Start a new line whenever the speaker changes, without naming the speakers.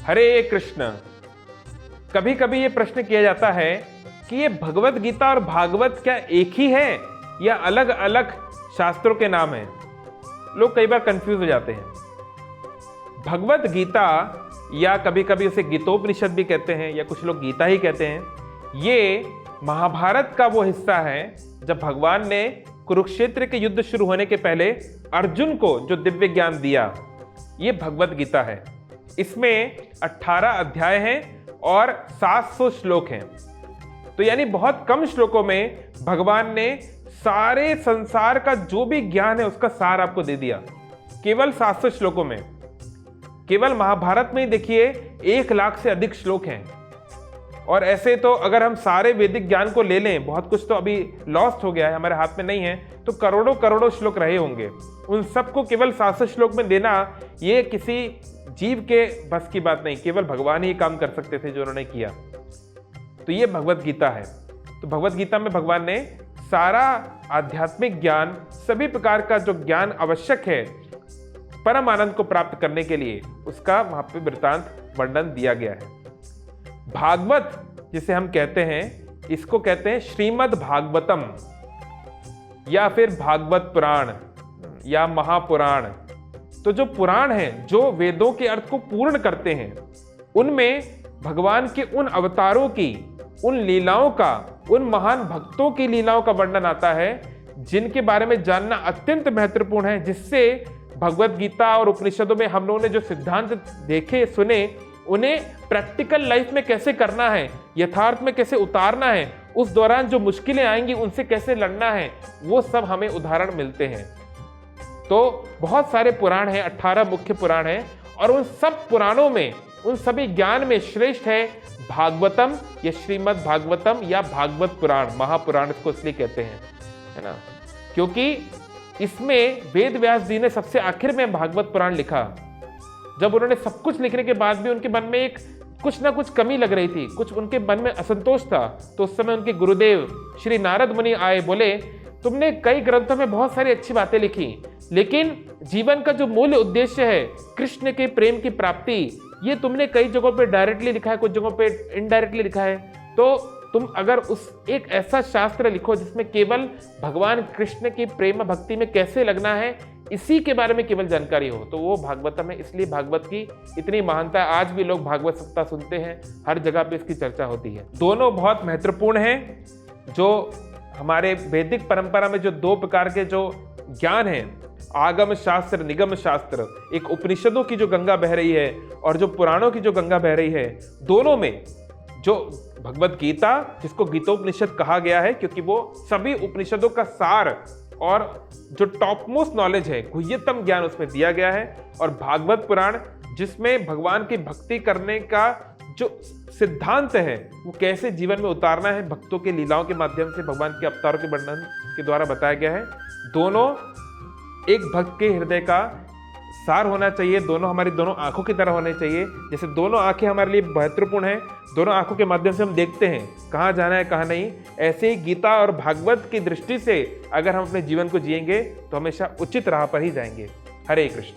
हरे कृष्ण। कभी कभी ये प्रश्न किया जाता है कि ये भगवत गीता और भागवत क्या एक ही है या अलग अलग शास्त्रों के नाम हैं। लोग कई बार कंफ्यूज हो जाते हैं। भगवत गीता या कभी कभी उसे गीतोपनिषद भी कहते हैं या कुछ लोग गीता ही कहते हैं। ये महाभारत का वो हिस्सा है जब भगवान ने कुरुक्षेत्र के युद्ध शुरू होने के पहले अर्जुन को जो दिव्य ज्ञान दिया, ये भगवत गीता है। इसमें 18 अध्याय हैं और 700 श्लोक हैं। तो यानी बहुत कम श्लोकों में भगवान ने सारे संसार का जो भी ज्ञान है उसका सार आपको दे दिया, केवल 700 श्लोकों में। केवल महाभारत में ही देखिए 1 लाख से अधिक श्लोक हैं। और ऐसे तो अगर हम सारे वैदिक ज्ञान को ले लें, बहुत कुछ तो अभी लॉस्ट हो गया है, हमारे हाथ में नहीं है, तो करोड़ों करोड़ों श्लोक रहे होंगे। उन सबको केवल 700 श्लोक में देना ये किसी जीव के बस की बात नहीं, केवल भगवान ही काम कर सकते थे जो उन्होंने किया। तो ये भगवत गीता है। तो भगवत गीता में भगवान ने सारा आध्यात्मिक ज्ञान, सभी प्रकार का जो ज्ञान आवश्यक है परम आनंद को प्राप्त करने के लिए, उसका वहां पे वृत्तांत वर्णन दिया गया है। भागवत जिसे हम कहते हैं, इसको कहते हैं श्रीमद् भागवतम या फिर भागवत पुराण या महापुराण। तो जो पुराण हैं, जो वेदों के अर्थ को पूर्ण करते हैं, उनमें भगवान के उन अवतारों की, उन लीलाओं का, उन महान भक्तों की लीलाओं का वर्णन आता है जिनके बारे में जानना अत्यंत महत्वपूर्ण है, जिससे भगवत गीता और उपनिषदों में हम लोगों ने जो सिद्धांत देखे सुने, उन्हें प्रैक्टिकल लाइफ में कैसे करना है, यथार्थ में कैसे उतारना है, उस दौरान जो मुश्किलें आएंगी उनसे कैसे लड़ना है, वो सब हमें उदाहरण मिलते हैं। तो बहुत सारे पुराण हैं, 18 मुख्य पुराण हैं, और उन सब पुराणों में, उन सभी ज्ञान में श्रेष्ठ है भागवतम या श्रीमद् भागवतम या भागवत पुराण, महापुराण इसको इसलिए कहते हैं, है ना, क्योंकि इसमें वेद व्यास जी ने सबसे आखिर में भागवत पुराण लिखा। जब उन्होंने सब कुछ लिखने के बाद भी उनके मन में एक कुछ ना कुछ कमी लग रही थी, कुछ उनके मन में असंतोष था, तो उस समय उनके गुरुदेव श्री नारद मुनि आए, बोले तुमने कई ग्रंथों में बहुत सारी अच्छी बातें लिखी, लेकिन जीवन का जो मूल उद्देश्य है कृष्ण के प्रेम की प्राप्ति, ये तुमने कई जगहों पे डायरेक्टली लिखा है, कुछ जगहों पे इनडायरेक्टली लिखा है। तो तुम अगर उस एक ऐसा शास्त्र लिखो जिसमें केवल भगवान कृष्ण की प्रेम भक्ति में कैसे लगना है, इसी के बारे में केवल जानकारी हो, तो वो भागवतम है। इसलिए भागवत की इतनी महानता है। आज भी लोग भागवत सप्ताह सुनते हैं, हर जगह पे इसकी चर्चा होती है। दोनों बहुत महत्वपूर्ण हैं। जो हमारे वैदिक परंपरा में जो 2 प्रकार के जो ज्ञान हैं, आगम शास्त्र, निगम शास्त्र, एक उपनिषदों की जो गंगा बह रही है और जो पुराणों की जो गंगा बह रही है, दोनों में जो भगवत गीता, जिसको गीतोपनिषद कहा गया है क्योंकि वो सभी उपनिषदों का सार और जो टॉप मोस्ट नॉलेज है, गुह्यतम ज्ञान उसमें दिया गया है, और भागवत पुराण जिसमें भगवान की भक्ति करने का जो सिद्धांत है वो कैसे जीवन में उतारना है, भक्तों के लीलाओं के माध्यम से भगवान के अवतारों के वर्णन के द्वारा बताया गया है। दोनों एक भक्त के हृदय का सार होना चाहिए, दोनों हमारी दोनों आंखों की तरह होने चाहिए। जैसे दोनों आंखें हमारे लिए महत्वपूर्ण हैं, दोनों आंखों के माध्यम से हम देखते हैं कहाँ जाना है कहाँ नहीं, ऐसे ही गीता और भागवत की दृष्टि से अगर हम अपने जीवन को जिएंगे तो हमेशा उचित राह पर ही जाएंगे। हरे कृष्ण।